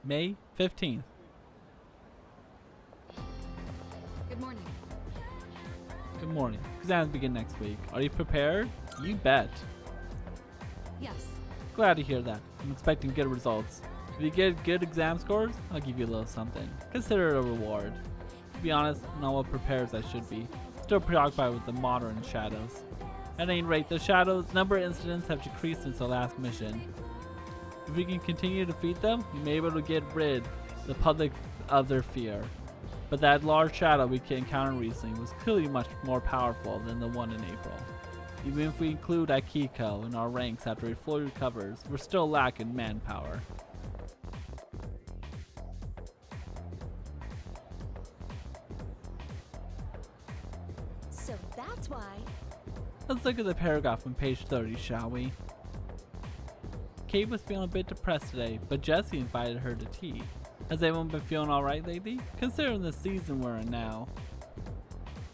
May 15th. Good morning. Good morning. Exams begin next week. Are you prepared? You bet. Yes. Glad to hear that. I'm expecting good results. If you get good exam scores, I'll give you a little something. Consider it a reward. To be honest, I'm not what prepared as I should be. Still preoccupied with the modern shadows. At any rate, the shadows' number of incidents have decreased since the last mission. If we can continue to defeat them, we may be able to get rid of the public of their fear. But that large shadow we encountered recently was clearly much more powerful than the one in April. Even if we include Akiko in our ranks after he fully recovers, we're still lacking manpower. So that's why. Let's look at the paragraph on page 30, shall we? Kate was feeling a bit depressed today, but Jessie invited her to tea. Has everyone been feeling alright lately? Considering the season we're in now.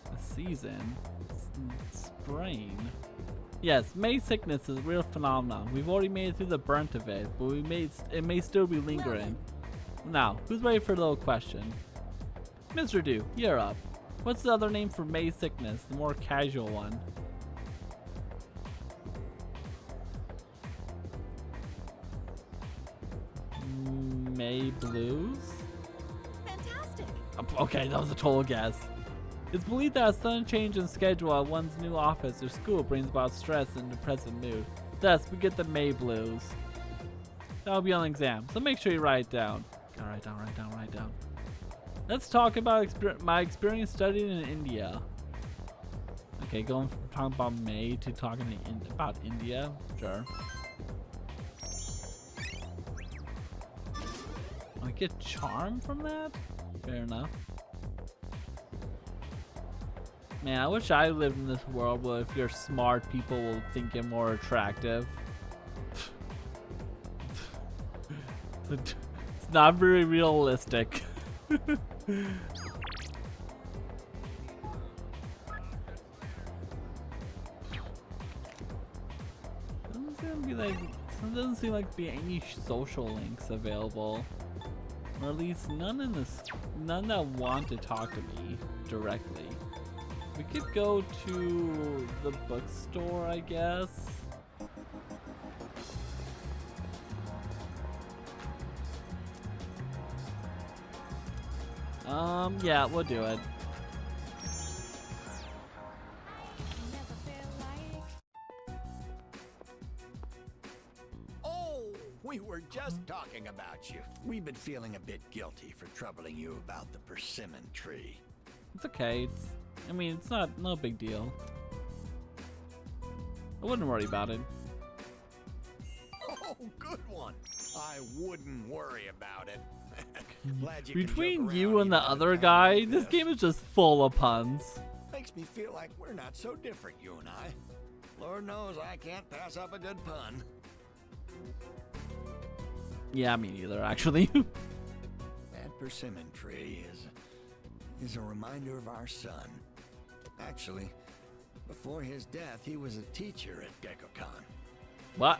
The season? Sprain. Yes, May sickness is a real phenomenon. We've already made it through the brunt of it, but it may still be lingering. Now, who's ready for a little question? Mr. Dew, you're up. What's the other name for May sickness, the more casual one? May blues? Fantastic. Okay, that was a total guess. It's believed that a sudden change in schedule at one's new office or school brings about stress and depressive mood. Thus, we get the May blues. That'll be on the exam, so make sure you write it down. Gotta write down. Let's talk about my experience studying in India. Okay, going from talking about May to talking about India. Sure. I get charm from that? Fair enough. Man, I wish I lived in this world where if you're smart, people will think you're more attractive. It's not very realistic. Doesn't seem like be any social links available. Or at least none that want to talk to me directly. We could go to the bookstore, I guess. Yeah, we'll do it. We were just talking about you. We've been feeling a bit guilty for troubling you about the persimmon tree. It's okay. It's not no big deal. I wouldn't worry about it. Oh, good one. I wouldn't worry about it. Glad you Between you and the other guy, this game is just full of puns. Makes me feel like we're not so different, you and I. Lord knows I can't pass up a good pun. Yeah, me neither, actually. That persimmon tree is a reminder of our son. Actually, before his death, he was a teacher at Gekkokan. What?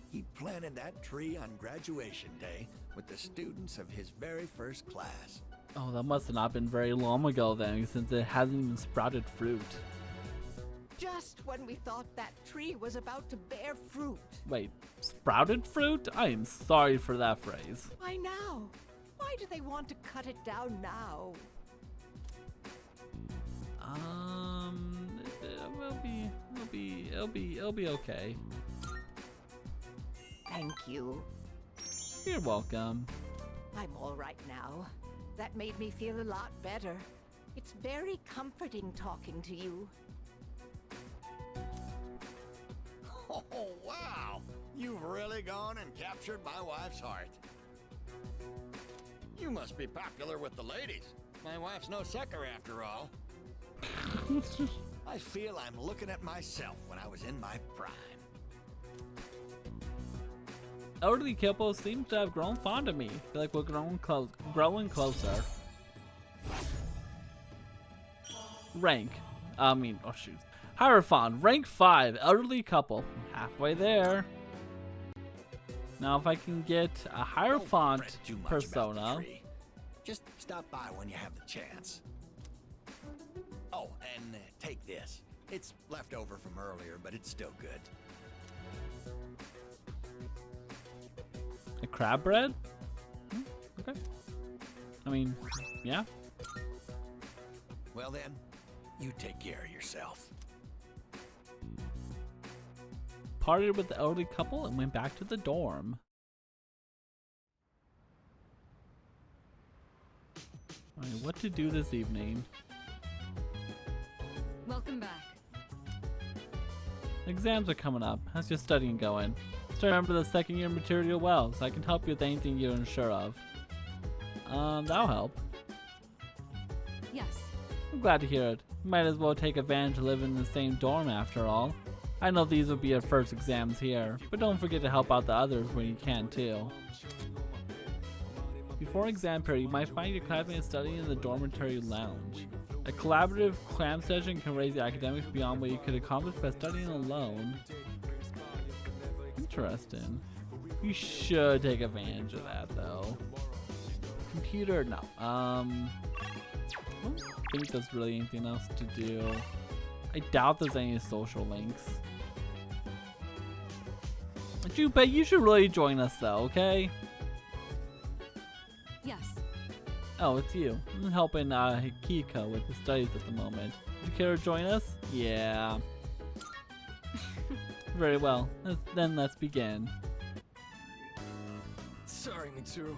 He planted that tree on graduation day with the students of his very first class. Oh, that must have not been very long ago then, since it hasn't even sprouted fruit. Just when we thought that tree was about to bear fruit. Wait, sprouted fruit? I am sorry for that phrase. Why now? Why do they want to cut it down now? It'll be okay. Thank you. You're welcome. I'm all right now. That made me feel a lot better. It's very comforting talking to you. Oh, wow! You've really gone and captured my wife's heart. You must be popular with the ladies. My wife's no sucker after all. I feel I'm looking at myself when I was in my prime. Elderly couples seem to have grown fond of me. I feel like we're growing closer. Rank. Oh shoot. Hierophant, rank 5, elderly couple. Halfway there. Now, if I can get a higher Don't font fret too much about the persona, tree. Just stop by when you have the chance. Oh, and take this. It's left over from earlier, but it's still good. a crab bread? Okay. I mean, yeah. Well then, you take care of yourself. Partied with the elderly couple and went back to the dorm. Alright, what to do this evening? Welcome back. Exams are coming up. How's your studying going? Still remember the second year material well, so I can help you with anything you're unsure of. That'll help. Yes. I'm glad to hear it. Might as well take advantage of living in the same dorm after all. I know these will be your first exams here, but don't forget to help out the others when you can too. Before exam period, you might find your classmates studying in the dormitory lounge. A collaborative cram session can raise your academics beyond what you could accomplish by studying alone. Interesting. You should take advantage of that though. Computer, no. I don't think there's really anything else to do. I doubt there's any social links. Junpei, you should really join us though, okay? Yes. Oh, it's you. I'm helping Hikiko with the studies at the moment. Would you care to join us? Yeah. Very well. Then let's begin. Sorry, Mitsuru.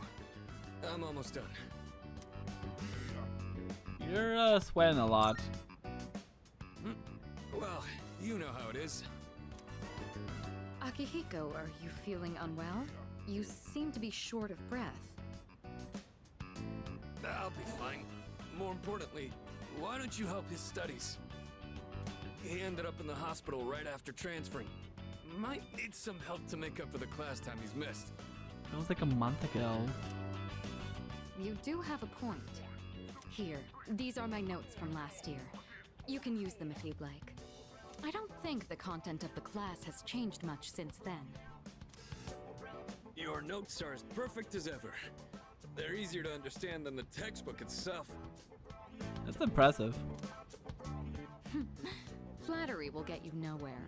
I'm almost done. You're sweating a lot. Well, you know how it is. Akihiko, are you feeling unwell? You seem to be short of breath. I'll be fine. More importantly, why don't you help his studies? He ended up in the hospital right after transferring. Might need some help to make up for the class time he's missed. That was like a month ago. You do have a point. Here, these are my notes from last year. You can use them if you'd like. I don't think the content of the class has changed much since then. Your notes are as perfect as ever. They're easier to understand than the textbook itself. That's impressive. Flattery will get you nowhere.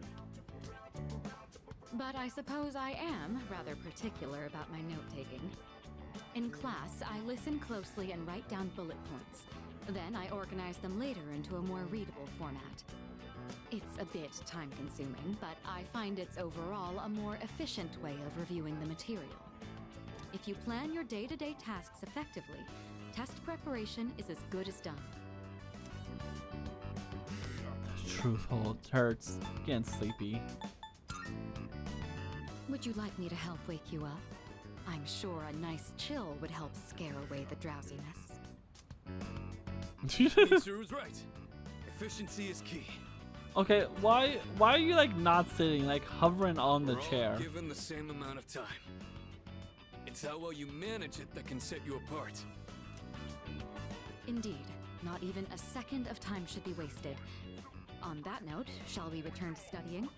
But I suppose I am rather particular about my note-taking. In class, I listen closely and write down bullet points. Then I organize them later into a more readable format. It's a bit time-consuming, but I find it's overall a more efficient way of reviewing the material. If you plan your day-to-day tasks effectively, test preparation is as good as done. The truth hurts. Getting sleepy. Would you like me to help wake you up? I'm sure a nice chill would help scare away the drowsiness. Mitsuru's right. Efficiency is key. Okay, why are you like not sitting, like hovering on the We're all chair? given the same amount of time. It's how well you manage it that can set you apart. Indeed, not even a second of time should be wasted. On that note, shall we return to studying?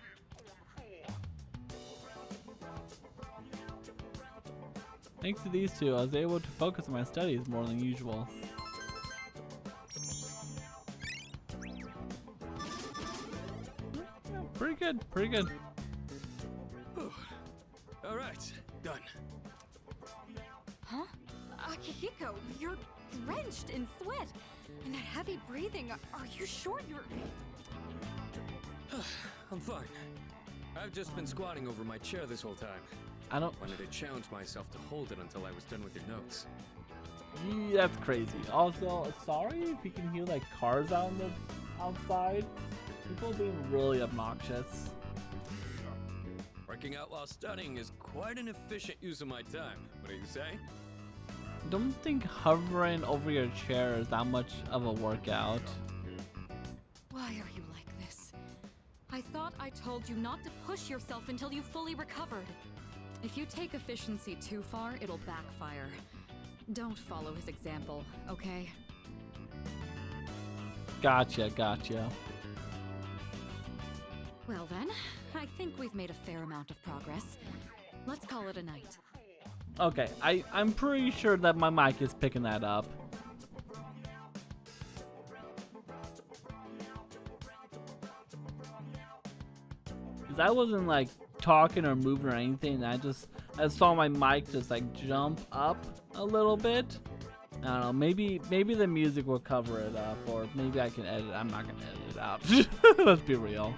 Thanks to these two, I was able to focus on my studies more than usual. Yeah, pretty good, pretty good. All right, done. Huh? Akihiko, you're drenched in sweat and that heavy breathing. Are you sure you're... I'm fine. I've just been squatting over my chair this whole time. I don't... Wanted to challenge myself to hold it until I was done with your notes. Yeah, that's crazy. Also, sorry if you can hear like cars out on the outside. People are being really obnoxious. Working out while studying is quite an efficient use of my time. What do you say? Don't think hovering over your chair is that much of a workout. Why are you like this? I thought I told you not to push yourself until you fully recovered. If you take efficiency too far, it'll backfire. Don't follow his example, okay? Gotcha, gotcha. Well then, I think we've made a fair amount of progress. Let's call it a night. Okay, I'm pretty sure that my mic is picking that up. 'Cause I wasn't like talking or moving or anything. I saw my mic just like jump up a little bit. I don't know. Maybe the music will cover it up, or maybe I can edit. I'm not gonna edit it out. Let's be real.